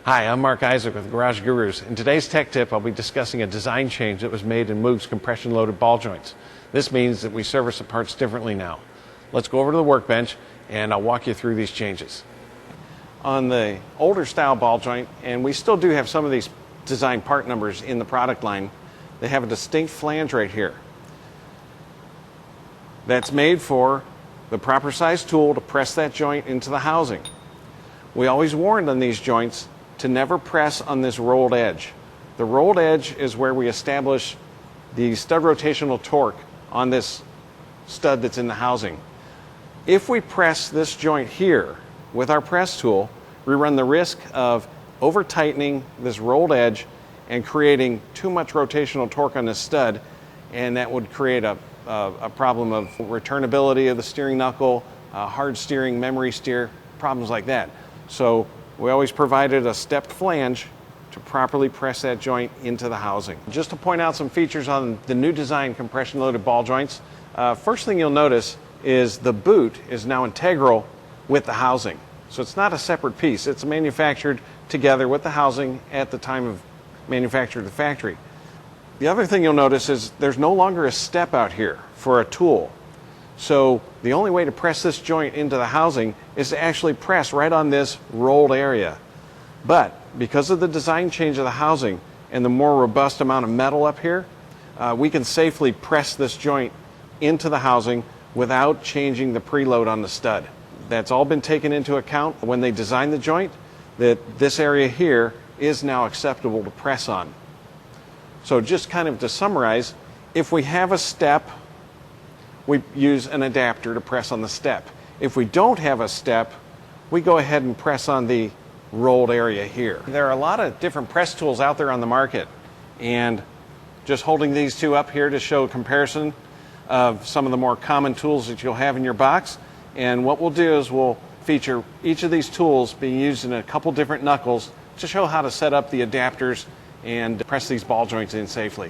Hi, I'm Mark Isaac with Garage Gurus. In today's tech tip, I'll be discussing a design change that was made in Moog's compression-loaded ball joints. This means that we service the parts differently now. Let's go over to the workbench and I'll walk you through these changes. On the older style ball joint, and we still do have some of these design part numbers in the product line, they have a distinct flange right here. That's made for the proper size tool to press that joint into the housing. We always warned on these joints to never press on this rolled edge. The rolled edge is where we establish the stud rotational torque on this stud that's in the housing. If we press this joint here with our press tool, we run the risk of over tightening this rolled edge and creating too much rotational torque on this stud, and that would create a problem of returnability of the steering knuckle, hard steering, memory steer, problems like that. So we always provided a stepped flange to properly press that joint into the housing. Just to point out some features on the new design compression loaded ball joints, first thing you'll notice is the boot is now integral with the housing. So it's not a separate piece. It's manufactured together with the housing at the time of manufacture at the factory. The other thing you'll notice is there's no longer a step out here for a tool. So the only way to press this joint into the housing is to actually press right on this rolled area. But because of the design change of the housing and the more robust amount of metal up here, we can safely press this joint into the housing without changing the preload on the stud. That's all been taken into account when they designed the joint, that this area here is now acceptable to press on. So just kind of to summarize, if we have a step, we use an adapter to press on the step. If we don't have a step, we go ahead and press on the rolled area here. There are a lot of different press tools out there on the market, and just holding these two up here to show a comparison of some of the more common tools that you'll have in your box. And what we'll do is we'll feature each of these tools being used in a couple different knuckles to show how to set up the adapters and press these ball joints in safely.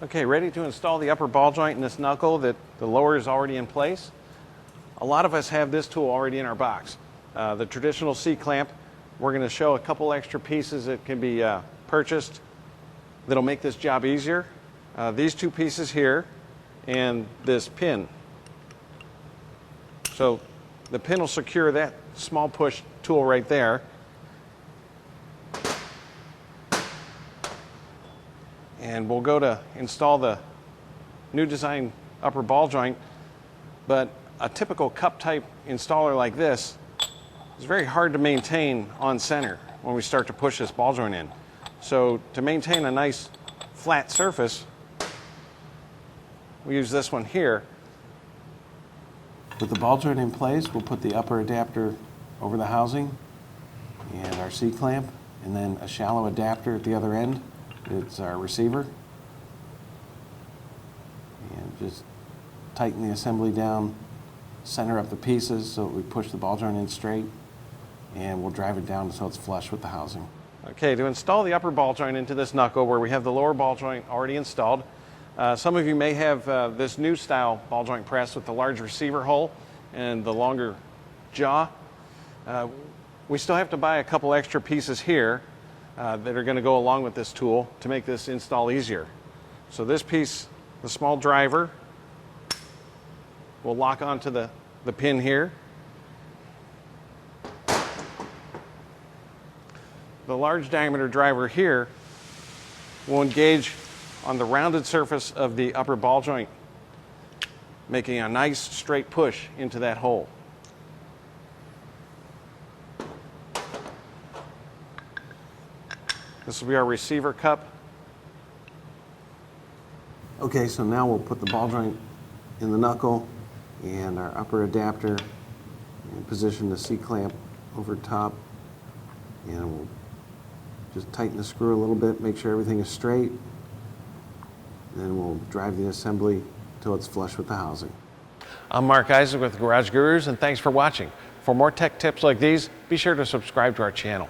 Okay, ready to install the upper ball joint in this knuckle that the lower is already in place. A lot of us have this tool already in our box. The traditional C-clamp, we're going to show a couple extra pieces that can be purchased that'll make this job easier. These two pieces here and this pin. So the pin will secure that small push tool right there. And we'll go to install the new design upper ball joint, but a typical cup type installer like this is very hard to maintain on center when we start to push this ball joint in. So to maintain a nice flat surface, we use this one here. With the ball joint in place, we'll put the upper adapter over the housing and our C-clamp, and then a shallow adapter at the other end. It's our receiver. And just tighten the assembly down, center up the pieces so that we push the ball joint in straight, and we'll drive it down so it's flush with the housing. Okay, to install the upper ball joint into this knuckle where we have the lower ball joint already installed, some of you may have this new style ball joint press with the large receiver hole and the longer jaw. We still have to buy a couple extra pieces here that are going to go along with this tool to make this install easier. So this piece, the small driver, will lock onto the pin here. The large diameter driver here will engage on the rounded surface of the upper ball joint, making a nice straight push into that hole. This will be our receiver cup. Okay, so now we'll put the ball joint in the knuckle and our upper adapter and position the C-clamp over top, and we'll just tighten the screw a little bit, make sure everything is straight. Then we'll drive the assembly until it's flush with the housing. I'm Mark Isaac with Garage Gurus, and thanks for watching. For more tech tips like these, be sure to subscribe to our channel.